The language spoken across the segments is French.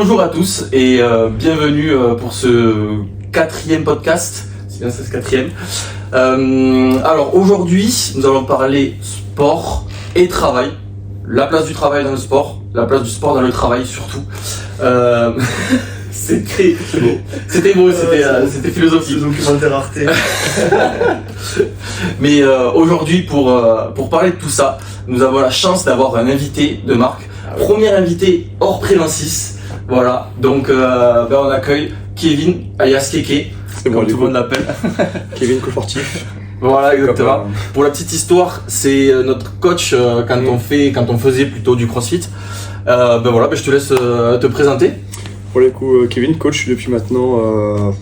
Bonjour à tous et bienvenue pour ce 4e podcast. C'est bien ça, ce 4e. Alors aujourd'hui, nous allons parler sport et travail. La place du travail dans le sport, la place du sport dans le travail surtout. C'était beau, c'était philosophique. Rareté. Mais aujourd'hui, pour parler de tout ça, nous avons la chance d'avoir un invité de marque. Premier invité hors Prélensis. Voilà, donc on accueille Kevin alias Keke, comme tout le monde l'appelle. Kevin co-sportif. Voilà, exactement. Pour la petite histoire, c'est notre coach quand on faisait plutôt du CrossFit. Je te laisse te présenter. Pour les coups, Kevin, coach depuis maintenant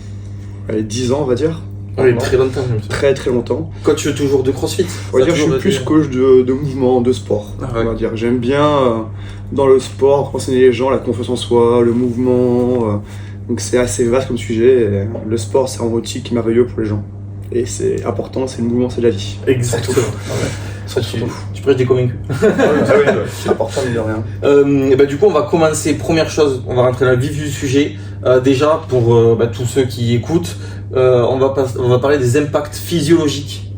10 ans, on va dire. Oui, très longtemps. Très très longtemps. Coach toujours de CrossFit. On va dire, je suis plus coach de mouvement, de sport. On va dire, j'aime bien dans le sport enseigner les gens la confiance en soi, le mouvement. Donc c'est assez vaste comme sujet. Et le sport, c'est un outil qui est merveilleux pour les gens. Et c'est important, c'est le mouvement, c'est la vie. Exactement. Tu prêches des convaincus. C'est important de dire rien. Du coup, on va commencer. Première chose, on va rentrer dans le vif du sujet. Déjà, pour tous ceux qui écoutent, on va parler des impacts physiologiques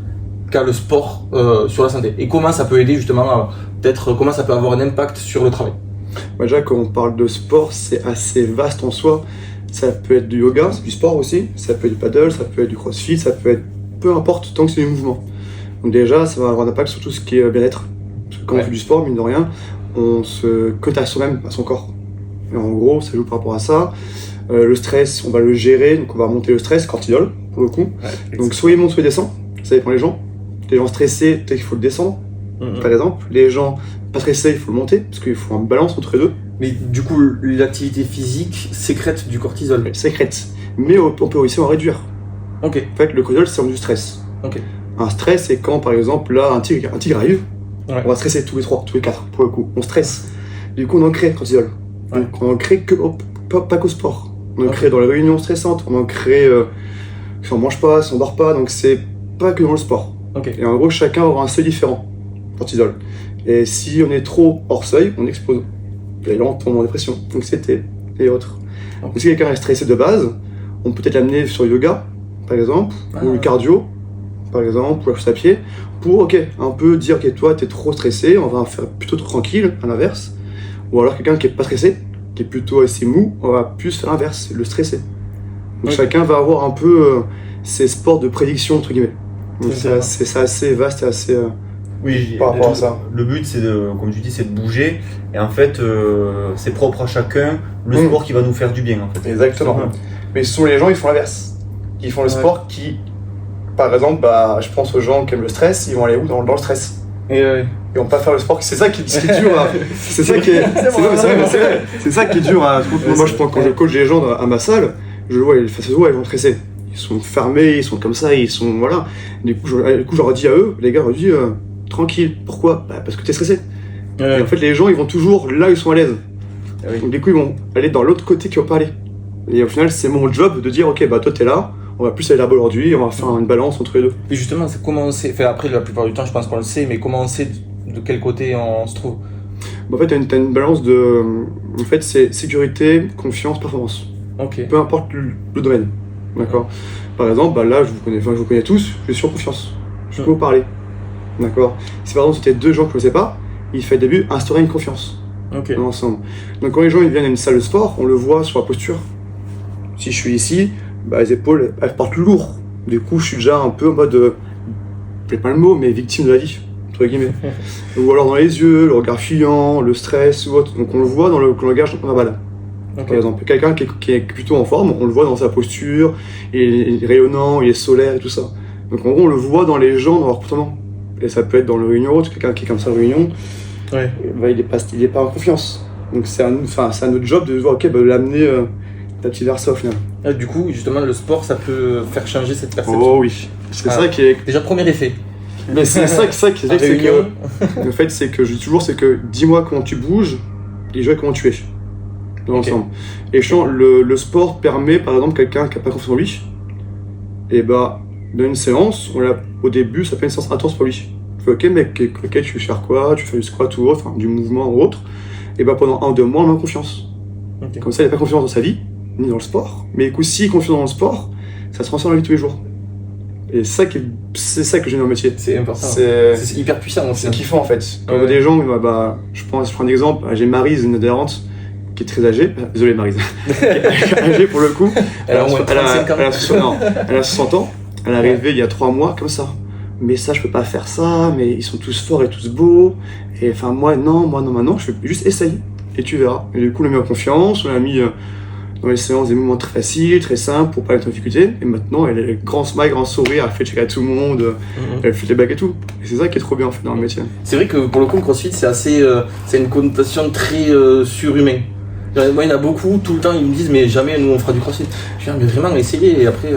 qu'a le sport sur la santé. Et comment ça peut aider justement, comment ça peut avoir un impact sur le travail. Déjà, quand on parle de sport, c'est assez vaste en soi. Ça peut être du yoga, c'est du sport aussi. Ça peut être du paddle, ça peut être du crossfit, ça peut être peu importe tant que c'est du mouvement. Donc déjà, ça va avoir un impact sur tout ce qui est bien-être. Parce que quand on fait du sport, mine de rien, on se connecte à soi-même, à son corps. Et en gros, ça joue par rapport à ça. Le stress, on va le gérer, donc on va monter le stress, cortisol, pour le coup. Donc soit il monte, soit il descend, ça dépend des gens. Les gens stressés, peut-être qu'il faut le descendre, par exemple. Les gens pas stressés, il faut le monter, parce qu'il faut un balance entre les deux. Mais du coup, l'activité physique sécrète du cortisol. Elle sécrète. Mais on peut aussi en réduire. Ok. En fait, le cortisol, c'est du stress. Ok. Un stress, c'est quand, par exemple, là, un tigre arrive, on va stresser tous les 3, tous les 4, pour le coup. On stresse. Du coup, on en crée cortisol. Donc, on en crée pas qu'au sport. On en crée dans les réunions stressantes, on en crée si on mange pas, si on dort pas, donc c'est pas que dans le sport. Et en gros, chacun aura un seuil différent, cortisol. Et si on est trop hors seuil, on explose. Les gens tombent en dépression, anxiété et autres. Donc si quelqu'un est stressé de base, on peut peut-être l'amener sur le yoga, par exemple, ou le cardio, par exemple, ou la course à pied, pour un peu dire toi t'es trop stressé, on va faire plutôt tranquille, à l'inverse. Ou alors quelqu'un qui est pas stressé, qui est plutôt assez mou, on va plus faire l'inverse, le stresser. Donc chacun va avoir un peu ses sports de prédiction, entre guillemets. Donc c'est assez vaste et assez... Oui, par rapport à ça. Le but, c'est comme tu dis, c'est de bouger. Et en fait, c'est propre à chacun, le sport qui va nous faire du bien. En fait. Exactement. Mais souvent, les gens, ils font l'inverse. Ils font le sport qui, par exemple, je pense aux gens qui aiment le stress, ils vont aller où dans le stress. Ils vont pas faire le sport. C'est ça qui est dur. C'est ça qui est. C'est ça qui est dur. Moi, je pense quand je coach les gens à ma salle, je vois, ils vont stresser. Ils sont fermés, ils sont comme ça, ils sont voilà. Du coup, je leur dis à eux, les gars, je leur dis tranquille. Pourquoi ? Parce que t'es stressé. Et en fait, les gens, ils vont toujours là où ils sont à l'aise. Donc du coup, ils vont aller dans l'autre côté qui va pas aller. Et au final, c'est mon job de dire toi t'es là. On va plus aller là-bas aujourd'hui, on va faire une balance entre les deux. Et justement, c'est comment on sait, après la plupart du temps je pense qu'on le sait, mais comment on sait de quel côté on se trouve ? En fait, t'as une balance de... En fait, c'est sécurité, confiance, performance. Peu importe le domaine. D'accord. Par exemple, là, je vous connais tous, je suis en confiance. Je peux vous parler. D'accord. Si par exemple c'était deux gens que je ne connaissais pas, il fait au début instaurer une confiance ensemble. Donc quand les gens ils viennent à une salle de sport, on le voit sur la posture. Si je suis ici, les épaules elles partent lourd. Du coup je suis déjà un peu en mode, je n'ai pas le mot, mais victime de la vie, entre guillemets. Ou alors dans les yeux, le regard fuyant, le stress ou autre. Donc on le voit dans le langage non verbal. Par exemple, quelqu'un qui est plutôt en forme, on le voit dans sa posture, il est rayonnant, il est solaire et tout ça. Donc en gros on le voit dans les gens, dans leur comportement. Et ça peut être dans le réunion autre, quelqu'un qui est comme ça en réunion, il est pas en confiance. Donc c'est à notre job de voir, de l'amener petit vers ça au final. Du coup, justement, le sport, ça peut faire changer cette perception. Oh oui, c'est ça qui est... Déjà, premier effet. Mais c'est ça qui est c'est que... Le fait, c'est que je dis toujours, c'est que dis-moi comment tu bouges, et je vois comment tu es. Dans l'ensemble. Et le sport permet, par exemple, quelqu'un qui n'a pas confiance en lui, et dans une séance, au début, ça fait une séance intense pour lui. Tu fais mec, tu veux faire quoi ? Tu fais du squat ou autre, du mouvement ou autre. Et pendant 1 ou 2 mois, on a confiance. Okay. Comme ça, il n'a pas confiance dans sa vie, ni dans le sport. Mais du coup, s'il est confiant dans le sport, ça se transforme dans la vie tous les jours. Et c'est ça que j'aime dans le métier. C'est important. C'est hyper puissant. C'est kiffant en fait. Quand on voit des gens, je prends un exemple, j'ai Maryse, une adhérente, qui est très âgée. Désolé Maryse. Qui est âgée pour le coup. Elle a au moins 35 ans. Elle a 60 ans. Elle est arrivée il y a 3 mois comme ça. Mais ça, je peux pas faire ça, mais ils sont tous forts et tous beaux. Et enfin, moi, non, je fais juste essaye. Et tu verras. Et du coup, on l'a mis en confiance, on l'a mis dans les séances des moments très faciles, très simples, pour pas être en difficulté. Et maintenant, elle est grand smile, grand sourire, elle fait checker à tout le monde, elle fait les bacs et tout. Et c'est ça qui est trop bien en fait dans le métier. C'est vrai que pour le coup, le CrossFit, c'est une connotation très surhumaine. Moi, il y en a beaucoup, tout le temps, ils me disent, mais jamais nous on fera du CrossFit. Je dis, mais vraiment, essayez, et après,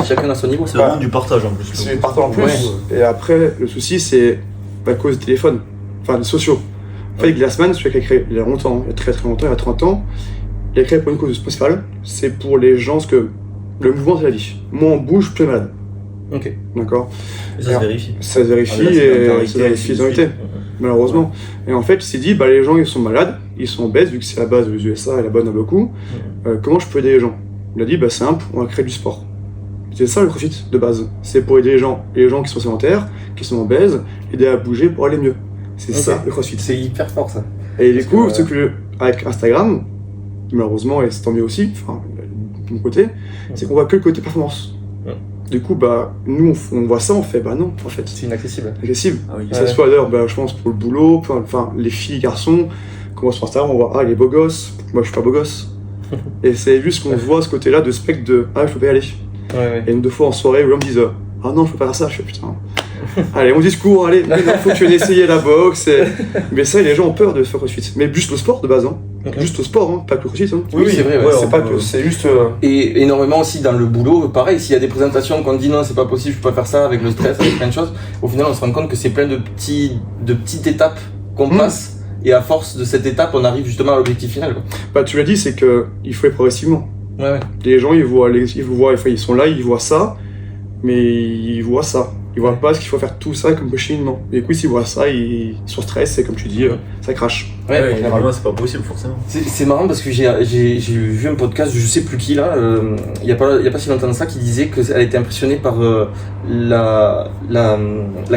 chacun à son niveau. C'est vraiment du partage en plus. C'est du partage en plus. Ouais. Et après, le souci, c'est à cause des téléphones, enfin des sociaux. En fait, Glassman, celui qui a créé il y a longtemps, il y a très longtemps, il y a 30 ans, il a créé pour une cause principale, c'est pour les gens, parce que le mouvement, c'est la vie. Moins on bouge, plus on est malade. Ok. D'accord. Et ça se vérifie. Ça se vérifie et ça vérifie les vérités, malheureusement. Ouais. Et en fait, il s'est dit, les gens, ils sont malades, ils sont obèses, vu que c'est la base des USA et la bonne a beaucoup. Comment je peux aider les gens? Il a dit, simple, on va créer du sport. C'est ça le CrossFit de base. C'est pour aider les gens qui sont sédentaires, qui sont obèses, aider à bouger pour aller mieux. C'est ça le CrossFit. C'est hyper fort ça. Et du coup, ce que avec Instagram, malheureusement, et c'est tant mieux aussi, enfin, de mon côté, c'est qu'on voit que le côté performance. Du coup, nous, on voit ça, on fait, non, en fait. C'est inaccessible. Ah oui. Ça soit d'ailleurs, je pense, pour le boulot, enfin, les filles, garçons, quand on voit sur Instagram, on voit, il est beau gosse, moi je suis pas beau gosse. Et c'est juste qu'on voit ce côté-là de spectre de, je peux pas y aller. Et une, 2 fois en soirée où les gens me disent, non, je peux pas faire ça, je fais putain. Allez, mon discours, allez, il faut que tu viennes essayer la boxe. Mais ça, les gens ont peur de faire CrossFit. Mais juste le sport de base, juste le sport, pas que le CrossFit. Oui, c'est vrai. C'est pas que, c'est juste. Et énormément aussi dans le boulot, pareil, s'il y a des présentations qu'on dit non, c'est pas possible, je peux pas faire ça avec le stress, avec plein de choses, au final, on se rend compte que c'est plein de petites étapes qu'on passe. Et à force de cette étape, on arrive justement à l'objectif final. Tu l'as dit, c'est qu'il faut aller progressivement. Ouais. Les gens, ils sont là, ils voient ça, mais ils voient ça. Ils voient pas ce qu'il faut faire tout ça comme cheminement. Et du coup, s'ils voient ça, ils sont stressés, et comme tu dis, ça crache. Ouais, c'est pas possible forcément. C'est marrant parce que j'ai vu un podcast, je sais plus qui là, il y a pas si longtemps de ça, qui disait qu'elle était impressionnée par la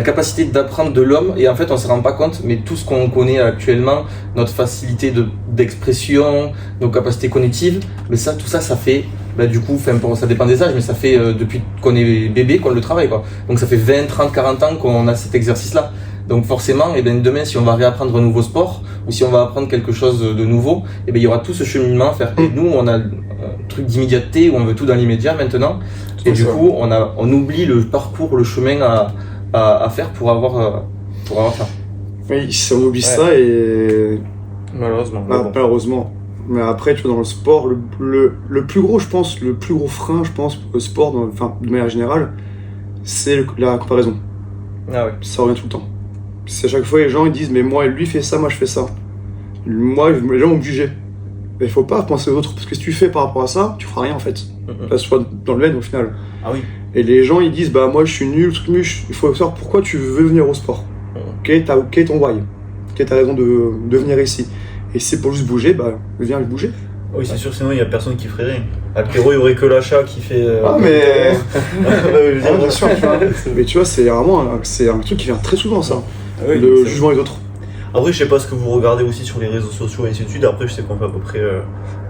capacité d'apprendre de l'homme, et en fait on se rend pas compte, mais tout ce qu'on connaît actuellement, notre facilité d'expression, nos capacités cognitives, mais tout ça fait du coup, ça dépend des âges, mais ça fait depuis qu'on est bébé qu'on le travaille, quoi. Donc ça fait 20, 30, 40 ans qu'on a cet exercice-là. Donc forcément, demain, si on va réapprendre un nouveau sport, ou si on va apprendre quelque chose de nouveau, il y aura tout ce cheminement à faire. Et nous, on a un truc d'immédiateté où on veut tout dans l'immédiat maintenant. Et du coup, on oublie le parcours, le chemin à faire pour avoir ça. Oui, on oublie ça et... Malheureusement. Mais après, tu vois, dans le sport, le plus gros, je pense, le plus gros frein, je pense, pour le sport, de manière générale, c'est la comparaison. Ah ouais. Ça revient tout le temps. C'est à chaque fois, les gens ils disent, mais moi, lui fait ça, moi je fais ça. Moi, les gens vont me juger. Mais il faut pas penser aux autres, parce que si tu fais par rapport à ça, tu feras rien en fait. Ça soit dans le même au final. Ah oui. Et les gens ils disent, moi je suis nul, il faut savoir pourquoi tu veux venir au sport. Quel est ton why? Quelle est ta raison de venir ici? Et si c'est pour juste bouger, viens bouger. Oui, c'est sûr, sinon il n'y a personne qui ferait rien. Apéro, il n'y aurait que l'achat qui fait. Bien sûr, tu vois. Mais tu vois, c'est vraiment un truc qui vient très souvent, ça. Le jugement des autres. Après, je sais pas ce que vous regardez aussi sur les réseaux sociaux et ainsi de suite. Après, je sais qu'on fait à peu près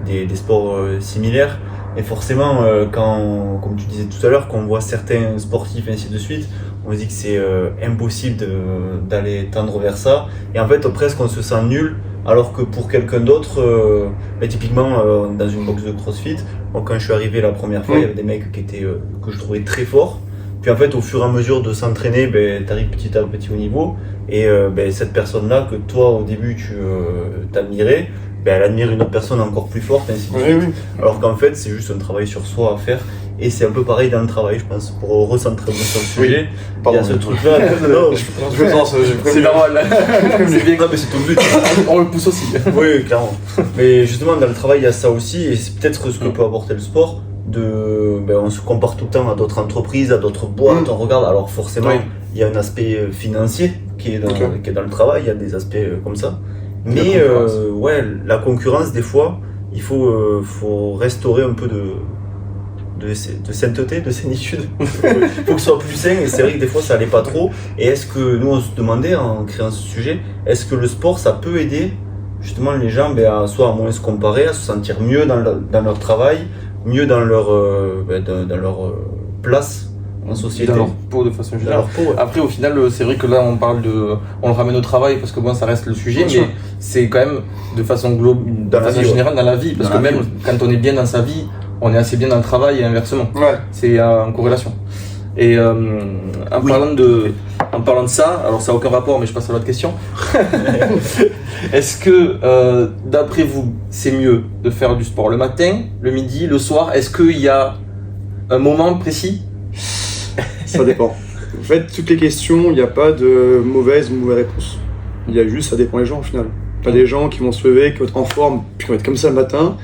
des sports similaires. Et forcément, quand, comme tu disais tout à l'heure, quand on voit certains sportifs et ainsi de suite, on se dit que c'est impossible d'aller tendre vers ça. Et en fait, presque on se sent nul. Alors que pour quelqu'un d'autre, typiquement dans une box de CrossFit, quand je suis arrivé la première fois, il y avait des mecs que je trouvais très forts. Puis en fait, au fur et à mesure de s'entraîner, tu arrives petit à petit au niveau. Et cette personne-là, que toi au début tu t'admirais, elle admire une autre personne encore plus forte, ainsi de suite. Alors qu'en fait, c'est juste un travail sur soi à faire. Et c'est un peu pareil dans le travail, je pense, pour recentrer sur le sujet. Il y a ce truc-là. C'est normal. C'est bien, mais c'est ton but. On le pousse aussi. Oui, clairement. Mais justement, dans le travail, il y a ça aussi. Et c'est peut-être ce que peut apporter le sport. On se compare tout le temps à d'autres entreprises, à d'autres boîtes. On regarde. Alors forcément, il y a un aspect financier qui est dans le travail. Il y a des aspects comme ça. Mais la concurrence, des fois, il faut restaurer un peu de sainteté, de sénitude. Il faut que ce soit plus sain, et c'est vrai que des fois ça allait pas trop. Et est-ce que, nous on se demandait en créant ce sujet, est-ce que le sport ça peut aider justement les gens à soit à moins se comparer, à se sentir mieux dans leur travail, mieux dans leur place en société, dans leur peau de façon générale. Peau, ouais. Après au final c'est vrai que là on le ramène au travail parce que bon ça reste le sujet, mais c'est quand même de façon générale dans la vie, parce que même quand on est bien dans sa vie, on est assez bien dans le travail et inversement. C'est en corrélation. Et en parlant de ça, alors ça n'a aucun rapport, mais je passe à l'autre question. Est-ce que, d'après vous, c'est mieux de faire du sport le matin, le midi, le soir? Est-ce qu'il y a un moment précis? Ça dépend. En fait, toutes les questions, il n'y a pas de mauvaise ou mauvaise réponse. Il y a juste, ça dépend des gens au final. T'as des gens qui vont se lever, qui vont être en forme, puis qui vont être comme ça le matin.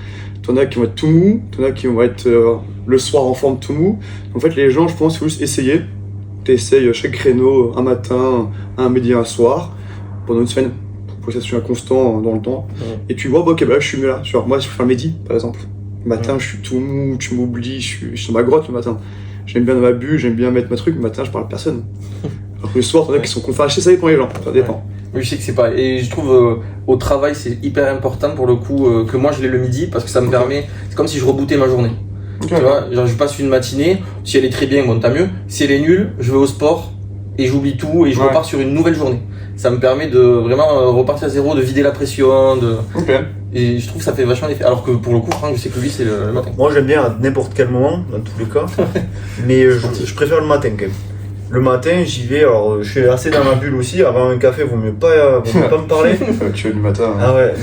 T'en as qui vont être tout mou, t'en as qui vont être le soir en forme tout mou. En fait, les gens, je pense, il faut juste essayer. T'essayes chaque créneau, un matin, un midi, un soir, pendant une semaine, pour que ça soit constant dans le temps. Et tu vois, bah, ok, bah là, je suis mieux là. Genre, moi, je fais le midi, par exemple. Le matin, je suis tout mou, tu m'oublies, je suis dans ma grotte le matin. J'aime bien dans ma bulle, j'aime bien mettre ma truc. Le matin, je parle à personne. Alors que le soir, t'en as qui sont confâchés, ça dépend les gens, ça dépend. Oui, je sais que c'est pas. Et je trouve au travail, c'est hyper important pour le coup que moi je l'ai le midi, parce que ça me permet. C'est comme si je rebootais ma journée. Tu vois, genre je passe une matinée, si elle est très bien, bon, tant mieux. Si elle est nulle, je vais au sport et j'oublie tout et je repars sur une nouvelle journée. Ça me permet de vraiment repartir à zéro, de vider la pression. Et je trouve que ça fait vachement d'effet. Alors que pour le coup, Franck, je sais que lui, c'est le matin. Moi, j'aime bien à n'importe quel moment, dans tous les cas. Mais je préfère le matin quand même. Le matin, j'y vais, alors je suis assez dans ma bulle aussi. Avant un café, vaut mieux pas me parler. Tu es du matin. Hein. Ah ouais,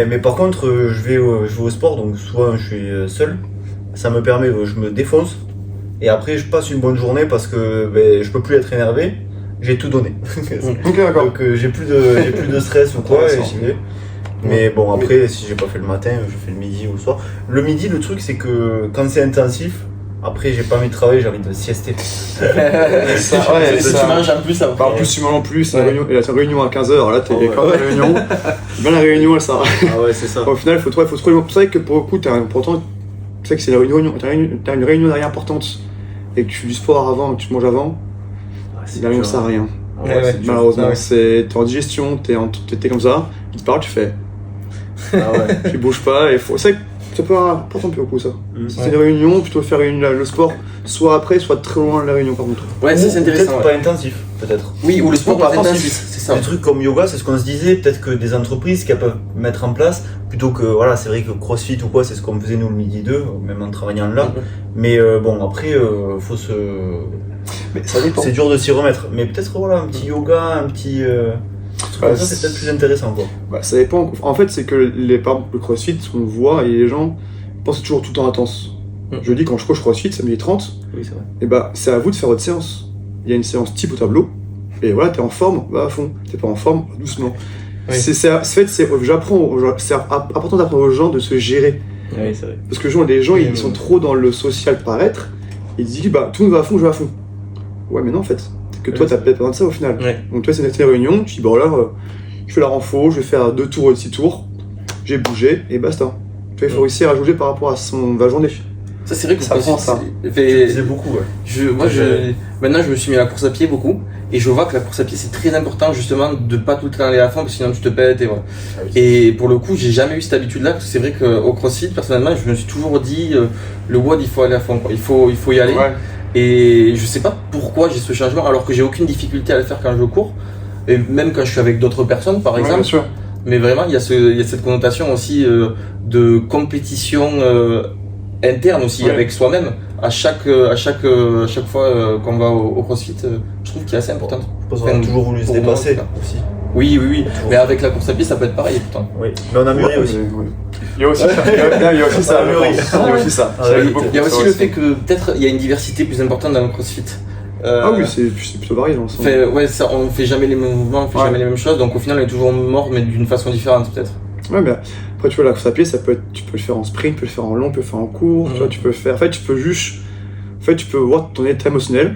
mais par contre, je vais au sport, donc souvent je suis seul. Ça me permet, je me défonce. Et après, je passe une bonne journée parce que je peux plus être énervé. J'ai tout donné. Ok, d'accord. Donc j'ai plus de stress ou quoi, et j'y vais. Mais bon, après, si j'ai pas fait le matin, je fais le midi ou le soir. Le midi, le truc, c'est que quand c'est intensif, après, j'ai pas envie de travailler, j'ai envie de siester. Si tu manges en plus, ça va. En plus, tu manges en plus, la réunion à 15h, là, t'es quand même à la réunion. Bien la réunion, ça. Ah ouais, c'est ça. Au final, il faut trouver. C'est vrai que pour le coup, t'as important. Tu sais que c'est la réunion, t'as une réunion derrière importante et que tu fais du sport avant, que tu manges avant, la réunion sert à rien. Malheureusement, t'es en digestion, t'es comme ça, il te parle, tu fais. Ah ouais. Tu bouges pas, et c'est vrai que ça peut être important pour le coup ça. Si c'est une réunion, plutôt faire le sport soit après, soit très loin de la réunion par contre. Ouais, ça c'est intéressant. Peut-être pas intensif, peut-être. Oui, ou le sport pas intensif, c'est ça. Des trucs comme yoga, c'est ce qu'on se disait, peut-être que des entreprises qui peuvent mettre en place, plutôt que, voilà, c'est vrai que CrossFit ou quoi, c'est ce qu'on faisait nous le midi 2, même en travaillant là. Mais bon, après, faut se. Mais ça dépend. C'est dur de s'y remettre, mais peut-être voilà, un petit yoga, un petit. Ça, c'est peut-être plus intéressant quoi. Bah, ça dépend. En fait, c'est que par exemple, le CrossFit, ce qu'on voit, et les gens pensent toujours tout le temps intense. Je dis quand je coach CrossFit, samedi 30, oui, c'est vrai. Et bah, c'est à vous de faire votre séance. Il y a une séance type au tableau, et voilà, t'es en forme, va à fond. T'es pas en forme, va doucement. Oui. C'est important d'apprendre aux gens de se gérer. Oui, c'est vrai. Parce que les gens, ils sont trop dans le social paraître, ils disent, bah, tout le monde va à fond, je vais à fond. Ouais, mais non, en fait. Que toi, t'as peut-être besoin de ça au final. Donc, toi, c'est une réunion, tu dis, bon, là, je fais la renfo, je vais faire 2 tours ou 6 tours, j'ai bougé, et basta. Il faut réussir à jouer par rapport à la journée. Ça, c'est vrai que ça prend ça. C'est beaucoup, ouais. Maintenant, je me suis mis à la course à pied beaucoup, et je vois que la course à pied, c'est très important, justement, de pas tout le temps aller à fond, parce que sinon tu te pètes, et voilà. Ah oui. Et pour le coup, j'ai jamais eu cette habitude-là, parce que c'est vrai qu'au CrossFit, personnellement, je me suis toujours dit, le WOD, il faut aller à fond, quoi. Il faut y aller. Ouais. Et je sais pas pourquoi j'ai ce changement, alors que j'ai aucune difficulté à le faire quand je cours, et même quand je suis avec d'autres personnes, par exemple. Bien sûr. Mais vraiment, il y a cette connotation aussi de compétition interne aussi avec soi-même. À chaque fois qu'on va au CrossFit, je trouve qu'il est assez important. Je pense qu'on a toujours voulu se dépasser aussi. Oui. Mais avec la course à pied, ça peut être pareil pourtant. Oui, mais on a mûri aussi. Il y a aussi ça. Il y a aussi le fait que peut-être il y a une diversité plus importante dans le CrossFit. Oui, c'est plutôt varié dans le sens. On fait jamais les mêmes mouvements, on fait jamais les mêmes choses, donc au final on est toujours mort, mais d'une façon différente peut-être. Ouais, mais après tu vois, la course à pied, tu peux le faire en sprint, tu peux le faire en long, tu peux le faire en court, tu vois, tu peux le faire. En fait, tu peux voir ton état émotionnel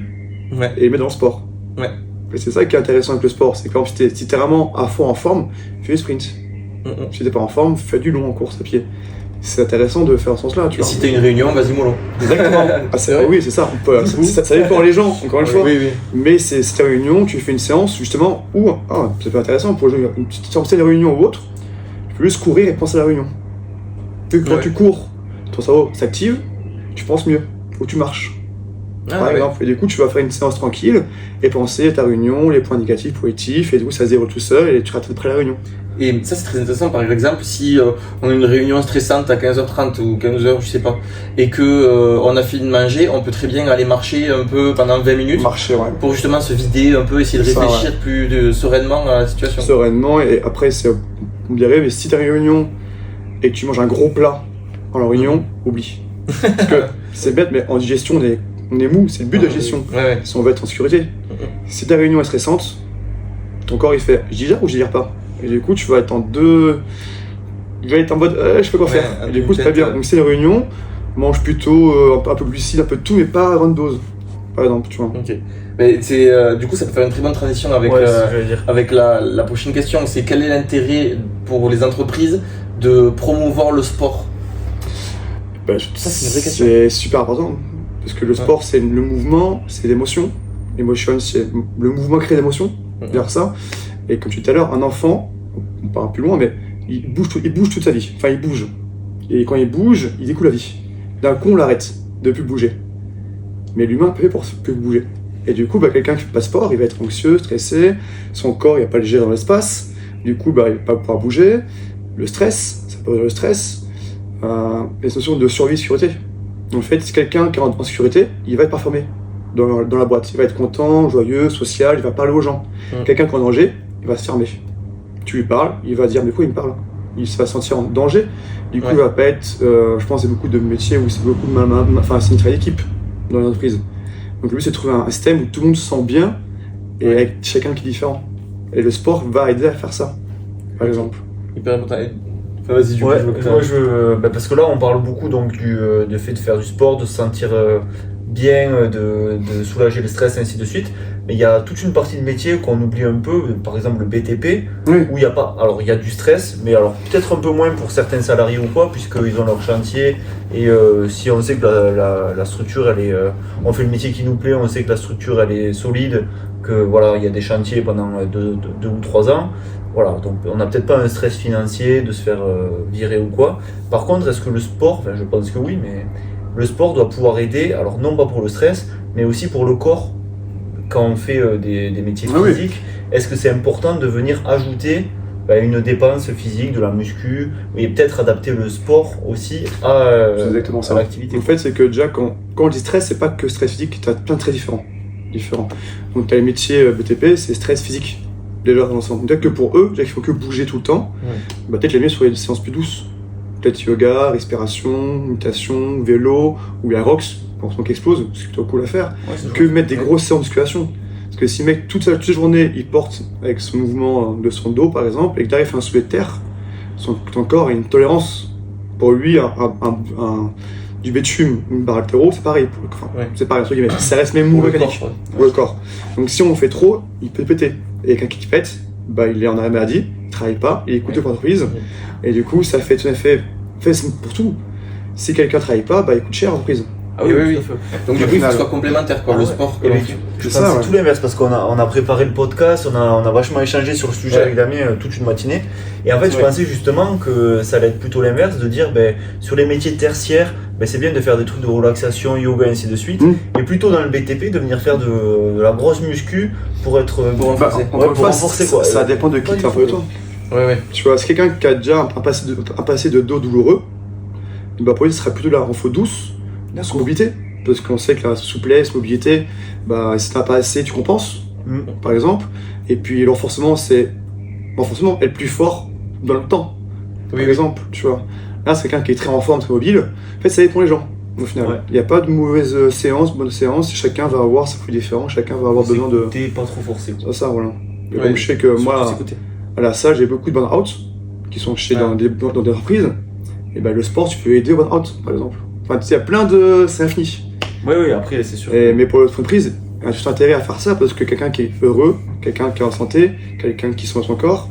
et le mettre dans le sport. Ouais. Et c'est ça qui est intéressant avec le sport, c'est que si t'es vraiment à fond en forme, fais du sprint. Si t'es pas en forme, fais du long en course à pied. c'est intéressant de faire en ce sens-là. Et si t'as une réunion, vas-y mollo. Exactement. Oui, c'est ça. Ça dépend les gens, encore une fois. Oui. Mais c'est ta réunion, tu fais une séance justement où, ça peut être intéressant pour une petite séance de réunion ou autre, tu peux juste courir et penser à la réunion. Quand tu cours, ton cerveau s'active, tu penses mieux, ou tu marches. Par exemple. Et du coup, tu vas faire une séance tranquille et penser à ta réunion, les points négatifs, positifs, et du coup, ça se déroule tout seul et tu rates après la réunion. Et ça, c'est très intéressant. Par exemple, si on a une réunion stressante à 15h30 ou 15h, je sais pas, et que on a fini de manger, on peut très bien aller marcher un peu pendant 20 minutes. Pour justement se vider un peu, essayer de réfléchir plus sereinement à la situation. Sereinement, et après, on dirait, mais si t'as une réunion et que tu manges un gros plat en la réunion, oublie. Parce que c'est bête, mais en digestion, on est mou, c'est le but de la gestion. Si on veut être en sécurité. Si ta réunion est stressante, ton corps il fait je digère ou je digère pas. Et du coup, tu vas être il va être en mode je sais pas quoi faire. Et du coup, c'est pas bien. Donc, c'est une réunion, mange plutôt un peu de glucides, un peu de tout, mais pas à grande dose. Par exemple, tu vois. Ok. Mais du coup, ça peut faire une très bonne transition avec la prochaine question. C'est quel est l'intérêt pour les entreprises de promouvoir le sport? Ça, c'est une vraie question. C'est super important. Parce que le sport, c'est le mouvement, c'est l'émotion. L'émotion, c'est le mouvement crée l'émotion. Vers ça. Et comme tu disais tout à l'heure, un enfant, on part plus loin, mais il bouge toute sa vie. Enfin, il bouge. Et quand il bouge, il découle la vie. D'un coup, on l'arrête de plus bouger. Mais l'humain peut pour plus bouger. Et du coup, quelqu'un qui fait pas sport, il va être anxieux, stressé. Son corps, il va pas le gérer dans l'espace. Du coup, il va pas pouvoir bouger. Le stress, ça peut être le stress. Les notions de survie, sécurité. En fait, si quelqu'un qui est en sécurité, il va être performé dans la boîte. Il va être content, joyeux, social, il va parler aux gens. Quelqu'un qui est en danger, il va se fermer. Tu lui parles, il va dire mais pourquoi il me parle? Il va se sentir en danger. Du coup, il va pas être. Je pense que c'est beaucoup de métiers où c'est beaucoup de c'est une travail d'équipe dans l'entreprise. Donc le but c'est de trouver un système où tout le monde se sent bien et avec chacun qui est différent. Et le sport va aider à faire ça, par exemple. Hyper important. Vas-y, du coup, parce que là on parle beaucoup donc du fait de faire du sport, de se sentir bien, de soulager le stress, et ainsi de suite. Mais il y a toute une partie de métier qu'on oublie un peu, par exemple le BTP, où il y a pas. Alors il y a du stress, mais alors peut-être un peu moins pour certains salariés ou quoi, puisqu'ils ont leur chantier. Et si on sait que la structure, elle est, on fait le métier qui nous plaît, on sait que la structure elle est solide, que voilà, il y a des chantiers pendant 2 ou 3 ans. Voilà, donc on n'a peut-être pas un stress financier de se faire virer ou quoi. Par contre, est-ce que le sport, je pense que oui, mais le sport doit pouvoir aider, alors non pas pour le stress, mais aussi pour le corps. Quand on fait des métiers physiques, est-ce que c'est important de venir ajouter une dépense physique, de la muscu, et peut-être adapter le sport aussi à l'activité? En fait, c'est que déjà, quand on dit stress, c'est pas que stress physique, tu as plein de stress différents. Donc, tu as les métiers BTP, c'est stress physique, déjà dans l'ensemble. Peut-être que pour eux, il faut que bouger tout le temps, peut-être les mieux sur des séances plus douces. Peut-être yoga, respiration, méditation, vélo, ou la ROX, pour son qui explose, c'est plutôt cool à faire, que mettre des grosses séances de musculation. Parce que si le mec, toute la journée, il porte avec son mouvement de son dos, par exemple, et que derrière il fait un soulevé de terre, ton corps a une tolérance. Pour lui, du bitume, une barre haltéro, c'est pareil. C'est pareil, ça reste même mouvement mécanique. Pour le corps. Donc si on fait trop, il peut péter. Et quelqu'un qui pète, il est en arrêt maladie, il travaille pas, il est coûteux pour l'entreprise. Et du coup, ça fait tout à fait. C'est pour tout. Si quelqu'un travaille pas, il coûte cher à l'entreprise. Ah oui. Donc du coup, il faut que ce soit complémentaire, le sport. Je pense que c'est tout l'inverse, parce qu'on a préparé le podcast, on a vachement échangé sur le sujet avec Damien toute une matinée. Et en fait, je pensais justement que ça allait être plutôt l'inverse, de dire sur les métiers tertiaires, c'est bien de faire des trucs de relaxation, yoga, et ainsi de suite. Et plutôt dans le BTP, de venir faire de la grosse muscu pour être pour renforcer quoi. Ça dépend de qui tu es toi. Tu vois, si quelqu'un qui a déjà un passé de dos douloureux, pour lui, ce serait plutôt la renfo douce, sur mobilité. Parce qu'on sait que la souplesse, mobilité, si t'as pas assez, tu compenses, par exemple. Et puis le renforcement, c'est être plus fort dans le temps, par exemple, tu vois. Là, c'est quelqu'un qui est très en forme, très mobile. En fait, ça dépend des gens, au final. Il n'y a pas de mauvaise séance, bonne séance. Chacun va avoir sa fruit différent, chacun va avoir besoin de... T'es pas trop forcé. C'est ça, voilà. Et comme je sais que moi, à la salle, j'ai beaucoup de burn-out qui sont chez dans des entreprises. Et le sport, tu peux aider au burn-out, par exemple. Enfin, il y a plein de... C'est infini. Oui, après, c'est sûr. Mais pour l'entreprise, il y a tout intérêt à faire ça parce que quelqu'un qui est heureux, quelqu'un qui est en santé, quelqu'un qui soigne son corps,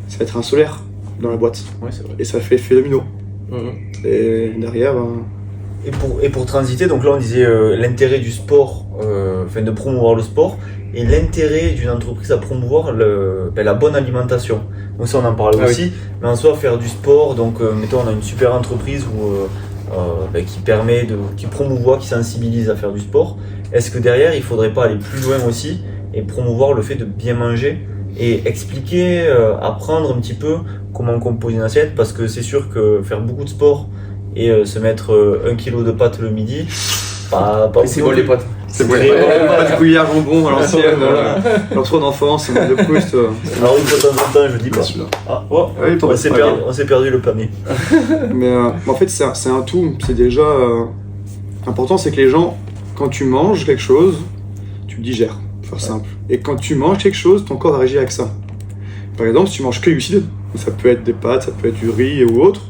ça va être un solaire dans la boîte. Ouais, c'est vrai. Et ça fait effet domino. Et derrière... Et pour transiter, donc là on disait l'intérêt du sport, de promouvoir le sport, et l'intérêt d'une entreprise à promouvoir la bonne alimentation. Donc ça on en parlait aussi, mais en soi faire du sport, donc mettons on a une super entreprise qui promouvoit, qui sensibilise à faire du sport. Est-ce que derrière il faudrait pas aller plus loin aussi et promouvoir le fait de bien manger et expliquer, apprendre un petit peu comment composer une assiette, parce que c'est sûr que faire beaucoup de sport et se mettre 1 kilo de pâtes le midi, pas c'est bon les pâtes. C'est bon, pas de couillard jambon à l'ancienne, leur trop d'enfance, de Proust. Alors une fois de temps en temps, je dis pas celui-là. On s'est perdu le panier. Mais en fait, c'est un tout. C'est déjà important, c'est que les gens, quand tu manges quelque chose, tu le digères, pour faire simple. Et quand tu manges quelque chose, ton corps va réagir avec ça. Par exemple, si tu manges que glucides, ça peut être des pâtes, ça peut être du riz ou autre,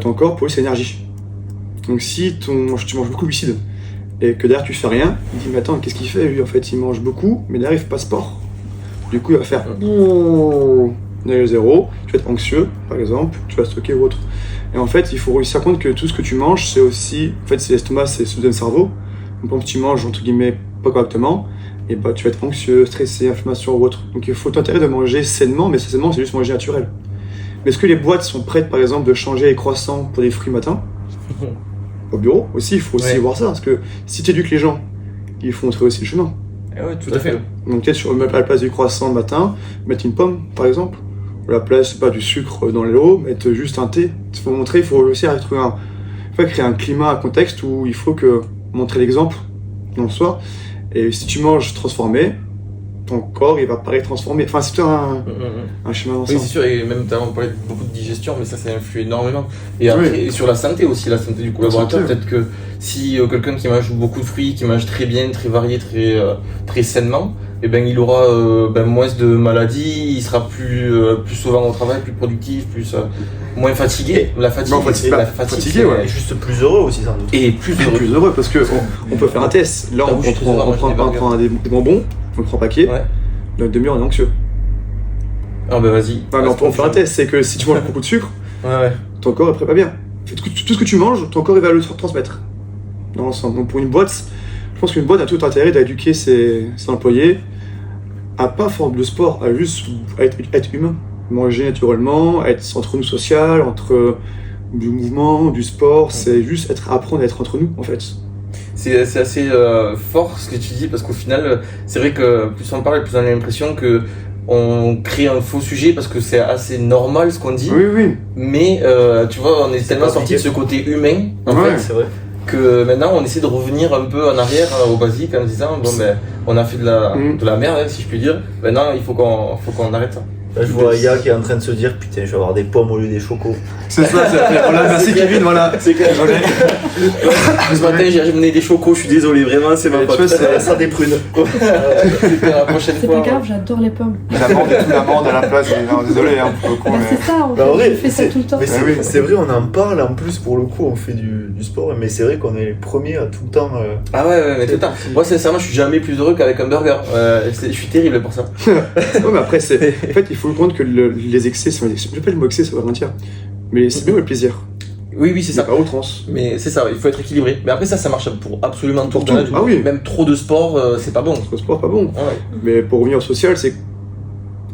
ton corps produit l'énergie. Donc si tu manges beaucoup de glucides et que derrière tu fais rien, il dit mais attends, qu'est-ce qu'il fait lui? En fait il mange beaucoup mais derrière il fait pas sport. Du coup il va faire zéro, tu vas être anxieux par exemple, tu vas stocker ou autre. Et en fait il faut réussir à comprendre que tout ce que tu manges c'est aussi, en fait c'est l'estomac, c'est ce deuxième cerveau. Donc quand tu manges entre guillemets pas correctement, et tu vas être anxieux, stressé, inflammation ou autre. Donc il faut t'intéresser de manger sainement, mais sainement c'est juste manger naturel. Mais est-ce que les boîtes sont prêtes, par exemple, de changer les croissants pour des fruits matin? Au bureau aussi, il faut aussi voir ça, parce que si tu éduques les gens, ils font montrer aussi le chemin. Tout à fait. Donc peut-être à la place du croissant le matin, mettre une pomme, par exemple, ou à la place, pas du sucre dans l'eau, mettre juste un thé. Il faut montrer, il faut aussi créer un climat, un contexte où il faut montrer l'exemple dans soi. Et si tu manges transformé, ton corps il va paraître transformé. Enfin, c'est un schéma d'ensemble. Oui, c'est sûr, et même on parlait beaucoup de digestion, mais ça influe énormément. Et après, et sur la santé aussi, la santé du collaborateur, peut-être que si quelqu'un qui mange beaucoup de fruits, qui mange très bien, très varié, très sainement, il aura moins de maladies, il sera plus souvent au travail, plus productif, moins fatigué. La fatigue, et juste plus heureux aussi, sans doute. Et plus heureux parce que on peut faire un test. Là, on prend des bonbons. On le prend paquet, dans une demi-heure on est anxieux. Ah bah vas-y. On fait un test, c'est que si tu manges beaucoup de sucre, ton corps est prêt pas bien. Tout ce que tu manges, ton corps il va le transmettre dans l'ensemble. Donc pour une boîte, je pense qu'une boîte a tout intérêt d'éduquer ses employés à pas faire de sport, à juste être humain. Manger naturellement, être entre nous social, entre du mouvement, du sport, c'est juste apprendre à être entre nous en fait. C'est assez fort ce que tu dis, parce qu'au final, c'est vrai que plus on parle, plus on a l'impression que on crée un faux sujet parce que c'est assez normal ce qu'on dit. Oui. Mais tu vois, on est tellement sorti de ce côté humain, en fait, c'est vrai. Que maintenant on essaie de revenir un peu en arrière au basique en disant on a fait de la merde, si je puis dire. Maintenant il faut qu'on arrête ça. Là, je vois Aya qui est en train de se dire putain, je vais avoir des pommes au lieu des chocos. C'est ça, voilà, merci Kevin, voilà. C'est clair. Ce matin, j'ai ramené des chocos, je suis désolé, vraiment, c'est ma pote. Ça des prunes. La prochaine fois. C'est pas grave, j'adore les pommes. L'amande à la place, désolé, pour le coup. C'est ça, on fait ça tout le temps. C'est vrai, on en parle en plus, pour le coup, on fait du sport, mais c'est vrai qu'on est les premiers à tout le temps. Ah ouais, mais tout le temps. Moi, sincèrement, je suis jamais plus heureux qu'avec un burger. Je suis terrible pour ça. Mais après, en fait, il faut comprendre que les excès sont des excès. Je pas le mot excès, ça va mentir. Mais c'est bien le plaisir. Oui, c'est ça. Pas outrance. Mais c'est ça, il faut être équilibré. Mais après, ça marche pour absolument tout. Ah oui. Même trop de sport, c'est pas bon. Trop de sport, pas bon. Ah ouais. Mais pour revenir au social, c'est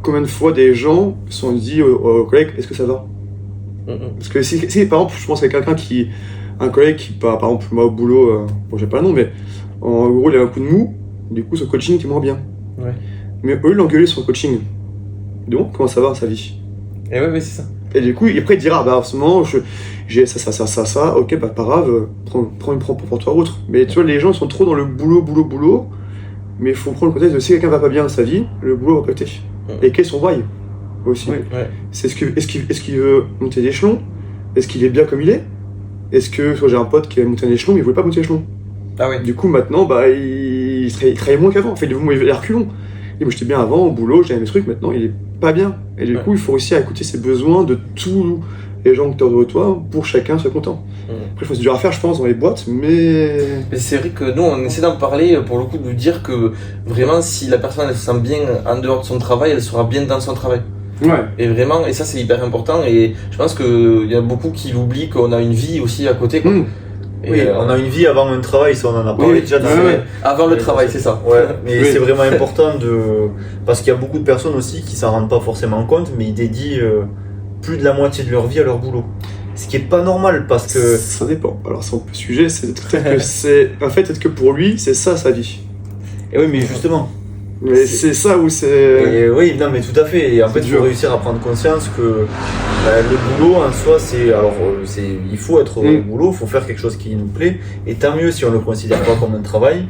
combien de fois des gens se sont dit aux collègues, est-ce que ça va? Parce que si, par exemple, je pense à un collègue qui, par exemple, moi au boulot, j'ai pas le nom, mais en gros, il a un coup de mou, du coup, son coaching était moins bien. Ouais. Mais eux, l'engueuler sur le coaching. Donc, comment ça va sa vie? Et ouais, c'est ça. Et du coup, après, il dira, en ce moment, j'ai ça, ok, pas grave, prends pour toi autre. Mais tu vois, les gens sont trop dans le boulot, mais il faut prendre le contexte de si quelqu'un va pas bien dans sa vie, le boulot va péter. Et quel est son why aussi? C'est est-ce qu'il veut monter d'échelon? Est-ce qu'il est bien comme il est? Est-ce que j'ai un pote qui a monté un échelon, mais il voulait pas monter l'échelon? Ah ouais. Du coup, maintenant, il travaille moins qu'avant. Enfin, il est reculons. Et moi, j'étais bien avant, au boulot, j'avais mes trucs, maintenant, il est pas bien. Et du coup, il faut réussir à écouter ses besoins de tous les gens qui sont autour de toi pour chacun soit content. Après, c'est dur à faire, je pense, dans les boîtes, mais c'est vrai que nous, on essaie d'en parler pour le coup, de nous dire que vraiment, si la personne elle se sent bien en dehors de son travail, elle sera bien dans son travail. Ouais. Et vraiment, et ça c'est hyper important, et je pense qu'il y a beaucoup qui l'oublient qu'on a une vie aussi à côté, quoi. Et oui, on a une vie avant un travail, ça on en a parlé déjà. Avant le travail, c'est ça. Ouais, mais c'est vraiment important parce qu'il y a beaucoup de personnes aussi qui s'en rendent pas forcément compte, mais ils dédient plus de la moitié de leur vie à leur boulot. Ce qui est pas normal parce que... Ça dépend. Alors son sujet, c'est peut-être que c'est... En fait, peut-être que pour lui, c'est ça sa vie. Et oui, mais justement... Mais c'est ça où c'est... Et oui, non mais tout à fait. Et en fait, il faut réussir à prendre conscience que le boulot en soi, il faut être au boulot, il faut faire quelque chose qui nous plaît. Et tant mieux si on ne le considère pas comme un travail.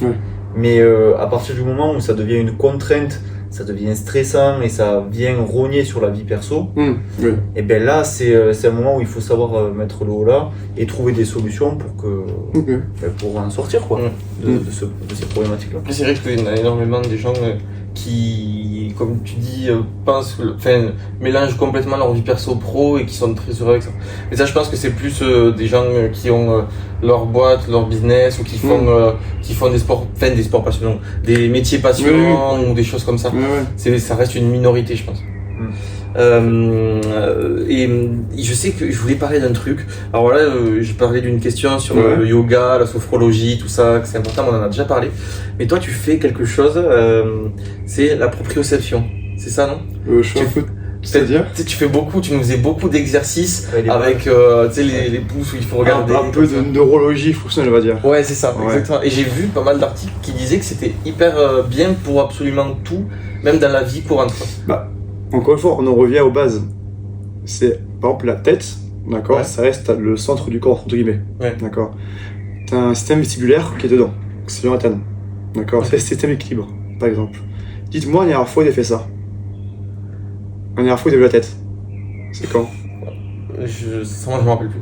Mais à partir du moment où ça devient une contrainte, ça devient stressant et ça vient rogner sur la vie perso, et bien là, c'est un moment où il faut savoir mettre le haut là et trouver des solutions pour en sortir quoi, de ces problématiques-là. C'est vrai qu'il y a énormément de gens qui, comme tu dis, mélangent complètement leur vie perso-pro et qui sont très heureux avec ça. Mais ça, je pense que c'est plus des gens qui ont leur boîte, leur business ou qui font des sports passionnants, des métiers passionnants ou des choses comme ça. Ça reste une minorité, je pense. Et je sais que je voulais parler d'un truc. Alors là, j'ai parlé d'une question sur le yoga, la sophrologie, tout ça, que c'est important, on en a déjà parlé. Mais toi, tu fais quelque chose, c'est la proprioception. C'est ça, non? C'est-à-dire tu nous faisais beaucoup d'exercices avec les pouces où il faut regarder. Un peu de neurologie fonctionnelle, on va dire. Ouais, c'est ça, exactement. Et j'ai vu pas mal d'articles qui disaient que c'était hyper bien pour absolument tout, même dans la vie courante. Encore une fois, on en revient aux bases. C'est par exemple la tête, d'accord, ça reste le centre du corps, entre guillemets. D'accord. T'as un système vestibulaire qui est dedans, c'est l'antenne. D'accord, c'est le système d'équilibre, par exemple. Dites-moi, la dernière fois, il a fait ça. La dernière fois, il a vu la tête. C'est quand? Ça, je m'en rappelle plus.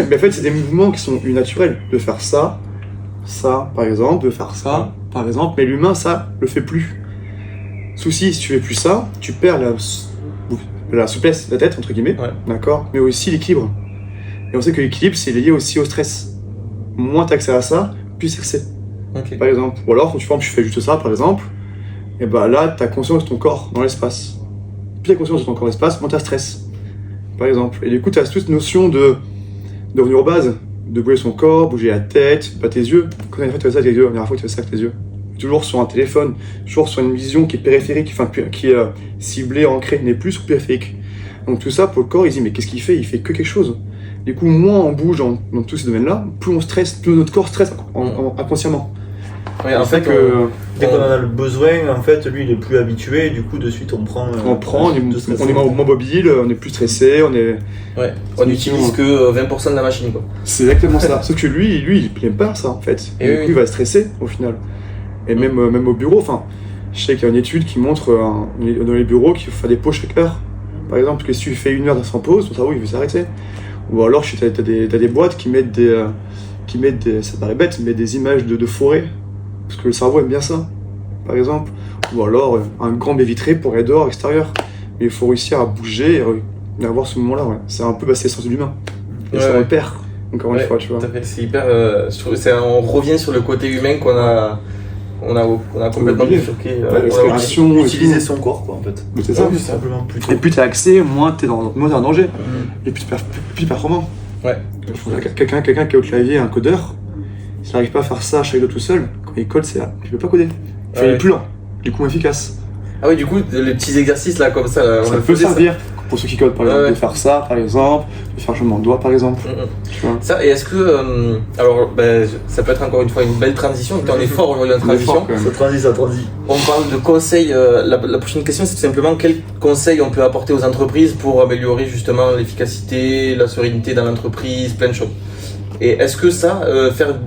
Mais en fait, c'est des mouvements qui sont naturels. De faire ça, par exemple, de faire ça, par exemple. Mais l'humain, ça, le fait plus. Souci, si tu fais plus ça, tu perds la souplesse de la tête, entre guillemets, d'accord, mais aussi l'équilibre. Et on sait que l'équilibre, c'est lié aussi au stress. Moins tu as accès à ça, plus c'est. Par exemple. Ou alors, quand tu fais juste ça, par exemple, et ben là, tu as conscience de ton corps dans l'espace. Plus tu as conscience de ton corps dans l'espace, moins tu as stress. Par exemple. Et du coup, tu as toute cette notion de revenir aux bases, de bouger son corps, bouger la tête, pas tes yeux. Quand tu fais ça avec tes yeux, la dernière fois, tu fais ça avec tes yeux. Toujours sur un téléphone, toujours sur une vision qui est périphérique, qui est ciblée, ancrée, n'est plus sur périphérique. Donc tout ça, pour le corps, il se dit mais qu'est-ce qu'il fait? Il fait que quelque chose. Du coup, moins on bouge dans tous ces domaines-là, plus on stresse, plus notre corps stresse inconsciemment. Oui, en fait, dès qu'on en a le besoin, en fait, lui, il est plus habitué, et du coup, de suite, on est moins mobile, on est plus stressé, on n'utilise que 20% de la machine, quoi. C'est exactement ça. Sauf que lui, il n'aime pas ça, en fait. Et du coup, il va stresser, au final. Et même au bureau, je sais qu'il y a une étude qui montre dans les bureaux qu'il faut faire des pauses chaque heure. Par exemple, que si tu fais 1 heure sans pause, ton cerveau il veut s'arrêter. Ou alors, tu as des boîtes qui mettent ça paraît bête, mais des images de forêt. Parce que le cerveau aime bien ça, par exemple. Ou alors, un grand baie vitré pour aller dehors, extérieur. Mais il faut réussir à bouger et avoir ce moment-là. C'est un peu c'est le sens de l'humain. Et ça repère, encore une fois, tu vois. C'est hyper. On revient sur le côté humain qu'on a complètement bifurqué. Utiliser son corps, quoi, en fait. C'est ça. Simplement plutôt. Et plus tu as accès, moins tu es en danger. Et plus performant. Quelqu'un qui est au clavier, un codeur, s'il n'arrive pas à faire ça chaque doigt tout seul, quand il code, il peut pas coder. Il est plus lent, du coup moins efficace. Ah oui, du coup, les petits exercices là, comme ça, ça peut servir. Pour ceux qui codent, par exemple, de faire ça, par exemple, de faire un changement de doigt, par exemple. Tu vois. Ça, et est-ce que. ça peut être encore une fois une belle transition, on est fort aujourd'hui en transition. Ça transit. On parle de conseils. La prochaine question, c'est tout simplement quels conseils on peut apporter aux entreprises pour améliorer justement l'efficacité, la sérénité dans l'entreprise, plein de choses. Et est-ce que ça, faire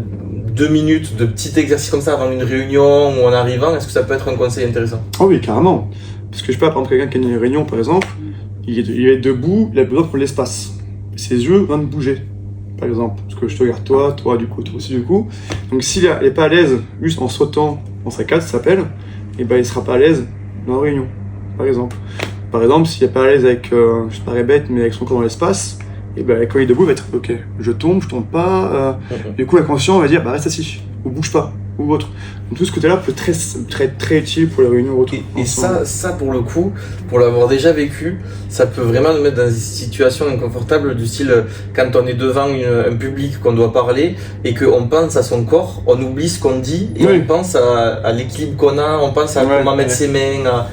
2 minutes de petit exercice comme ça avant une réunion ou en arrivant, est-ce que ça peut être un conseil intéressant? Oh oui, carrément. Parce que je peux apprendre quelqu'un qui a une réunion, par exemple. Il est debout, il a besoin de l'espace. Ses yeux vont bouger, par exemple. Parce que je te regarde toi du coup, toi aussi du coup. Donc s'il n'est pas à l'aise juste en sautant dans sa case, ça s'appelle, et ben il sera pas à l'aise dans la réunion, par exemple. Par exemple, s'il n'est pas à l'aise avec, je parais bête, mais avec son corps dans l'espace, et ben quand il est debout, il va être ok, je tombe pas. Du coup, l'inconscient va dire, reste assis, ou bouge pas. ou autre. Donc tout ce côté-là peut être très utile pour les réunions ou autre. Et ça, pour le coup, pour l'avoir déjà vécu, ça peut vraiment nous mettre dans des situations inconfortables du style quand on est devant un public qu'on doit parler et qu'on pense à son corps, on oublie ce qu'on dit et on pense à l'équilibre qu'on a, on pense à comment mettre ses mains,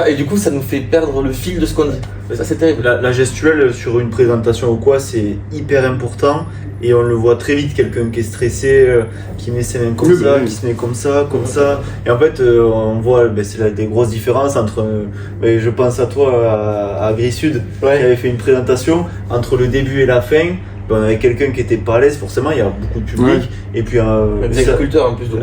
et du coup ça nous fait perdre le fil de ce qu'on dit. Et ça c'est terrible. La gestuelle sur une présentation ou quoi, c'est hyper important. Et on le voit très vite, quelqu'un qui est stressé, qui met ses mains comme ça, qui se met comme ça. Et en fait, on voit c'est des grosses différences entre, je pense à toi, à Gris-Sud, qui avait fait une présentation, entre le début et la fin. On avait quelqu'un qui était pas à l'aise, forcément, il y a beaucoup de public. Et puis, des agriculteurs en plus, donc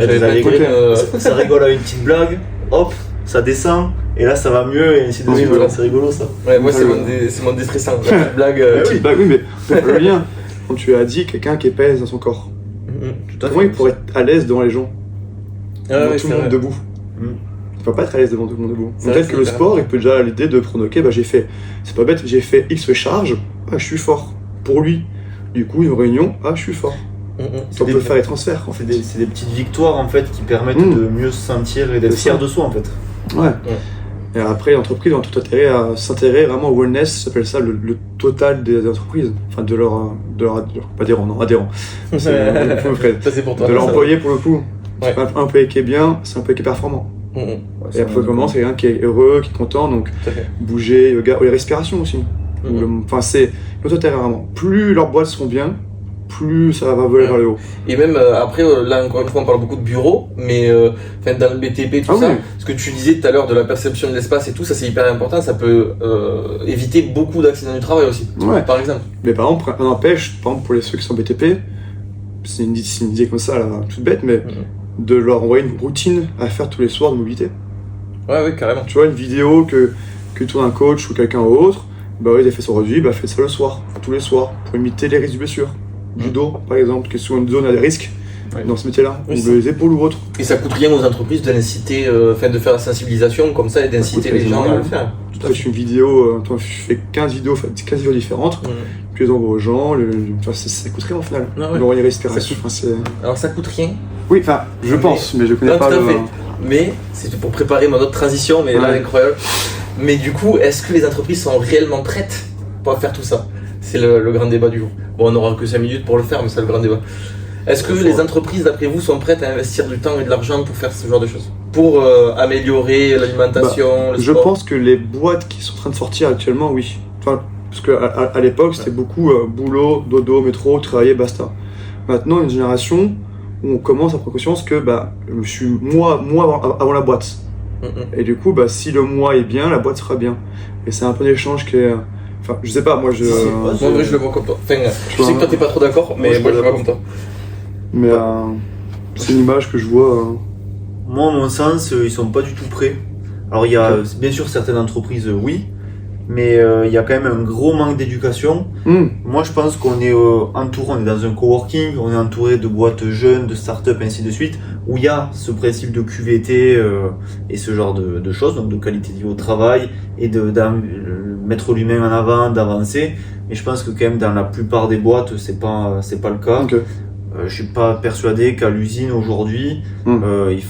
ça rigole à une petite blague, hop, ça descend. Et là, ça va mieux, et ainsi de suite. Voilà. C'est rigolo ça. Ouais, moi, c'est mon déstressant. La petite blague. Oui, mais le lien. Quand tu as dit quelqu'un qui est pas à l'aise dans son corps, comment il pourrait être à l'aise devant les gens, devant tout le monde debout. Il peut pas être à l'aise devant tout le monde debout. Peut-être que le sport, il peut déjà avoir l'idée de prendre, c'est pas bête, j'ai fait X charge, je suis fort. Pour lui, du coup, une réunion, je suis fort. On peut faire les transferts. En fait. C'est des petites victoires en fait qui permettent de mieux se sentir et d'être fier de soi en fait. Ouais. Et après, l'entreprise a tout intérêt à s'intéresser vraiment au wellness, ça s'appelle ça le total des entreprises, enfin de leur pas adhérents, non, adhérents. C'est pour toi. De leur employé pour le coup. C'est pas un employé qui est bien, c'est un employé qui est performant. Et après, comment c'est quelqu'un qui est heureux, qui est content, donc bouger, yoga, ou les respirations aussi. Enfin, c'est le total vraiment. Plus leurs boîtes seront bien, plus ça va voler vers le haut. Et même après, là encore une fois, on parle beaucoup de bureaux, mais dans le BTP, tout ça, ce que tu disais tout à l'heure de la perception de l'espace et tout, ça c'est hyper important, ça peut éviter beaucoup d'accidents du travail aussi, par exemple. Mais par exemple, on empêche, pour ceux qui sont BTP, c'est une idée comme ça, là, toute bête, mais de leur envoyer une routine à faire tous les soirs de mobilité. Ouais, carrément. Tu vois, une vidéo que tourne un coach ou quelqu'un autre, les effets sont réduits, faites ça le soir, tous les soirs, pour limiter les risques de blessures. Du dos, par exemple, qui est souvent une zone à des risques dans ce métier-là, ou les épaules ou autre. Et ça coûte rien aux entreprises de l'inciter, de faire la sensibilisation comme ça et d'inciter les gens à le faire. Tu fais une vidéo, je fais 15 vidéos différentes, puis les envoie aux gens, ça coûte rien au final. Ils envoient les respirations. Alors ça coûte rien. Oui, enfin, je pense, mais je connais pas tout à fait. Mais c'est pour préparer mon autre transition, mais là, incroyable. Mais du coup, est-ce que les entreprises sont réellement prêtes pour faire tout ça ? C'est le grand débat du jour. Bon, on n'aura que 5 minutes pour le faire, mais c'est le grand débat. Est-ce que les entreprises, d'après vous, sont prêtes à investir du temps et de l'argent pour faire ce genre de choses ? Pour améliorer l'alimentation, le sport ? Je pense que les boîtes qui sont en train de sortir actuellement, oui. Enfin, parce qu'à l'époque, c'était beaucoup boulot, dodo, métro, travailler, basta. Maintenant, une génération où on commence à prendre conscience que je suis moi avant la boîte. Et du coup, si le moi est bien, la boîte sera bien. Et c'est un peu l'échange qui est... Enfin, je sais pas, moi je... Moi, en vrai, je le vois comme toi. Enfin, je sais que toi, t'es pas trop d'accord, mais moi, je le vois comme toi. Mais c'est une image que je vois... Moi, à mon sens, ils sont pas du tout prêts. Alors, il y a bien sûr certaines entreprises, oui, mais il y a quand même un gros manque d'éducation. Moi, je pense qu'on est entouré, on est dans un coworking, on est entouré de boîtes jeunes, de start-up, ainsi de suite, où il y a ce principe de QVT et ce genre de choses, donc de qualité de vie au travail et de mettre l'humain en avant, d'avancer. Mais je pense que quand même dans la plupart des boîtes, c'est pas le cas. Okay. Je suis pas persuadé qu'à l'usine aujourd'hui, ils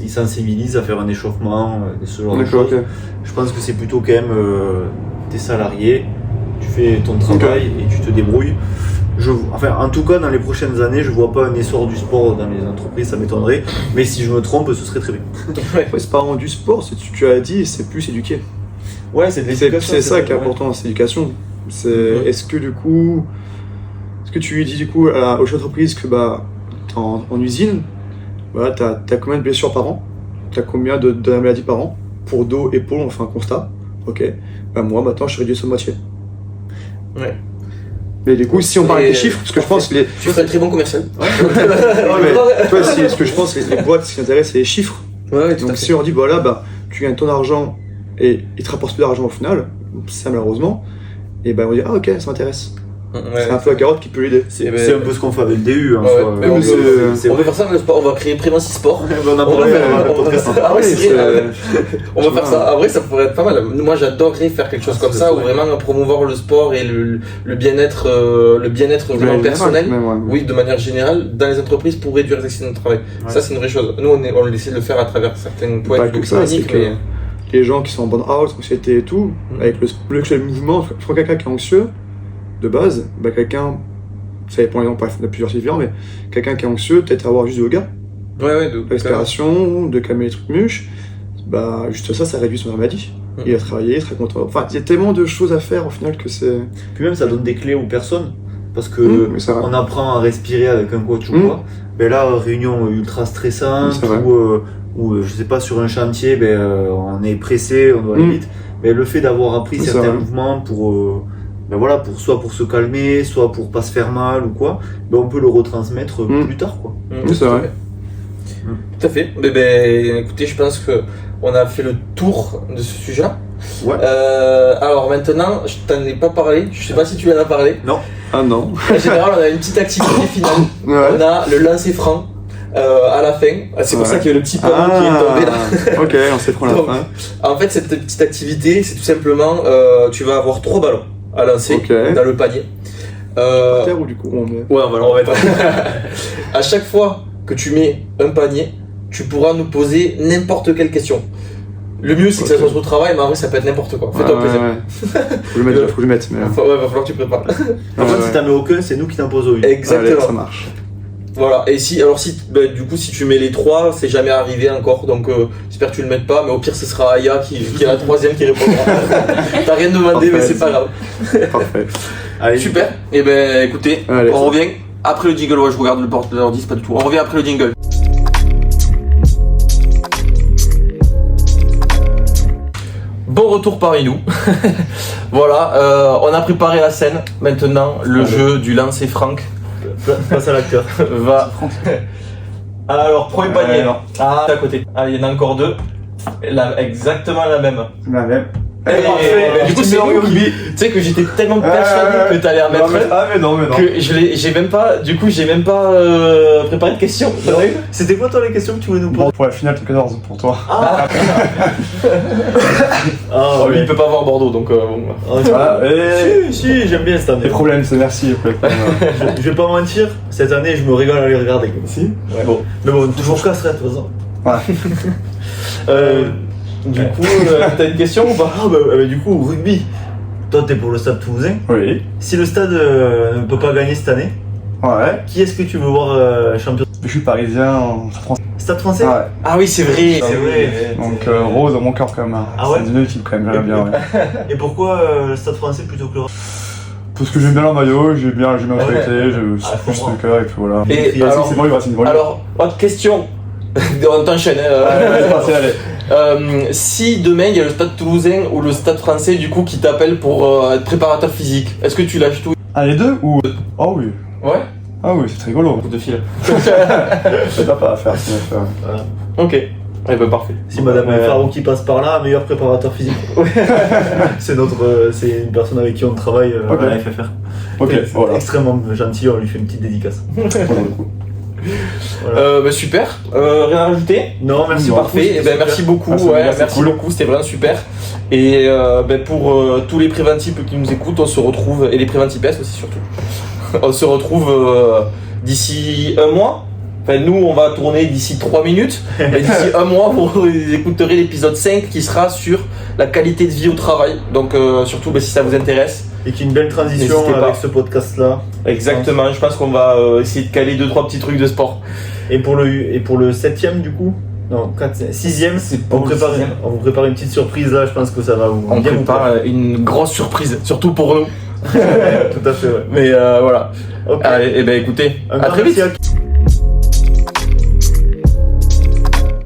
sensibilisent à faire un échauffement, ce genre de choses. Okay. Je pense que c'est plutôt quand même t'es salarié, tu fais ton travail et tu te débrouilles. En tout cas, dans les prochaines années, je vois pas un essor du sport dans les entreprises, ça m'étonnerait. Mais si je me trompe, ce serait très bien. C'est pas vraiment du sport, tu as dit, c'est plus éduqué. Ouais, c'est de l'éducation. C'est ça qui est important, c'est l'éducation. Est-ce que du coup, tu lui dis du coup aux chefs d'entreprise que en usine, t'as combien de blessures par an, t'as combien de maladies par an, pour dos, épaules, on fait un constat. Ok. Moi maintenant je réduis ça de moitié. Ouais. Mais du coup, si on parle des chiffres, parce que je pense que tu ferais très bon commercial. Ce que je pense que les boîtes, ce qui intéresse, c'est les chiffres. Ouais, donc si on dit tu gagnes ton argent et il te rapporte plus d'argent au final, ça malheureusement, et on va dire ok, ça m'intéresse. c'est un peu la carotte qui peut l'aider. C'est un peu ce qu'on fait avec le DU. Hein, mais on peut faire ça dans le sport, on va créer Prévenci Sport. On va faire ça. En vrai, ça pourrait être pas mal. Moi, j'adorerais faire quelque chose comme ça, où vraiment promouvoir le sport et le bien-être vraiment personnel. Oui, de manière générale, dans les entreprises pour réduire les accidents de travail. Ça, c'est une vraie chose. Nous, on essaie de le faire à travers certaines points cliniques, mais les gens qui sont en burn-out, anxiété et tout, avec le mouvement, je crois que quelqu'un qui est anxieux, de base, quelqu'un, ça dépend par exemple, il y a plusieurs différents, mais quelqu'un qui est anxieux, peut-être avoir juste du yoga, de respiration, de calmer les trucs mûches, juste ça réduit son maladie. Il a travaillé, il est très content. Enfin, il y a tellement de choses à faire au final que c'est. Puis même, ça donne des clés aux personnes, parce que on apprend à respirer avec un coach ou quoi. Mais là, réunion ultra stressante, ou je sais pas, sur un chantier, on est pressé, on doit aller vite. Mais le fait d'avoir appris certains mouvements pour soit pour se calmer, soit pour pas se faire mal ou quoi, on peut le retransmettre plus tard, quoi. C'est vrai. Tout à fait. Écoutez, je pense qu'on a fait le tour de ce sujet-là. Ouais. Alors maintenant, je t'en ai pas parlé, je sais pas si tu en as parlé. Non. Ah non. En général, on a une petite activité finale. On a le lancer franc à la fin. C'est pour ça qu'il y a le petit panneau qui est tombé là. Ok, on sait prendre la fin. En fait, cette petite activité, c'est tout simplement, tu vas avoir 3 ballons à lancer dans le panier. Par terre ou du coup on met... Ouais, on va le remettre. À chaque fois que tu mets un panier, tu pourras nous poser n'importe quelle question. Le mieux, c'est que ça soit sur le travail, mais en vrai, ça peut être n'importe quoi. Fais-toi plaisir. Faut le mettre. Mais... va falloir que tu prépares. En fait, si t'en mets aucun, c'est nous qui t'en posons une. Exactement. Allez, ça marche. Voilà, et si tu mets les 3, c'est jamais arrivé encore, donc j'espère que tu le mettes pas, mais au pire ce sera Aya qui est la 3e qui répondra. T'as rien demandé, mais c'est pas grave. Parfait. Allez, super, et écoutez, on revient après le jingle. Je regarde le porte-l'ordi, c'est pas du tout. On revient après le jingle. Bon retour parmi nous. Voilà, on a préparé la scène. Maintenant, le jeu du lancer franc. Passe à l'acteur. Va. Alors, premier panier. À côté. Ah, il y en a encore 2. Exactement la même. La même. Du coup, c'est tu sais que j'étais tellement persuadé que t'allais en mettre mais non. Que j'ai même pas préparé de questions. C'était quoi toi les questions que tu voulais nous poser? Pour la finale de 14 pour toi. Lui il peut pas voir Bordeaux donc bon. Si, j'aime bien cette année. Les problèmes, c'est merci. Je vais pas mentir, cette année je me régale à les regarder. Si. Bon. Mais bon, toujours casserait de toute façon. Du coup, t'as une question ou pas? Du coup, rugby. Toi, t'es pour le Stade Toulousain. Oui. Si le Stade ne peut pas gagner cette année, qui est-ce que tu veux voir champion? Je suis parisien, Stade Français. Ah oui, c'est vrai. Donc Rose dans mon cœur quand même. C'est une équipe quand même, j'aime bien. Et pourquoi le Stade Français plutôt que le Rose? Parce que j'aime bien leur maillot, j'aime bien le qualité, c'est plus le cœur et puis voilà. Et alors, autre question. On t'enchaîne. Si demain il y a le Stade Toulousain ou le Stade Français du coup qui t'appelle pour être préparateur physique, est-ce que tu lâches tout? Ah, les deux ou... Oh oui. Ouais. Ah oui, c'est rigolo. De fil. C'est pas à faire, c'est à faire. Voilà. Ok. Parfait. Si Madame Faro qui passe par là, meilleur préparateur physique. C'est une personne avec qui on travaille à la FFR. C'est extrêmement gentil, on lui fait une petite dédicace. Voilà. Super. Rien à rajouter? Non, merci. Parfait. Merci beaucoup. Merci beaucoup. C'était vraiment super. Et pour tous les préventifs qui nous écoutent, on se retrouve et les préventifs aussi surtout. On se retrouve d'ici un mois. Enfin, nous, on va tourner d'ici 3 minutes. Et d'ici un mois, vous écouterez l'épisode 5 qui sera sur la qualité de vie au travail. Donc, surtout, si ça vous intéresse. Et qui est une belle transition avec ce podcast-là. Exactement. Je pense qu'on va essayer de caler 2-3 petits trucs de sport. Et pour le 7ème, du coup? Non, 6ème, on vous prépare une petite surprise là. Je pense que ça va vous bien vous prépare une grosse surprise, surtout pour nous. Tout à fait, ouais. Mais voilà. Okay. Allez, écoutez, à très vite.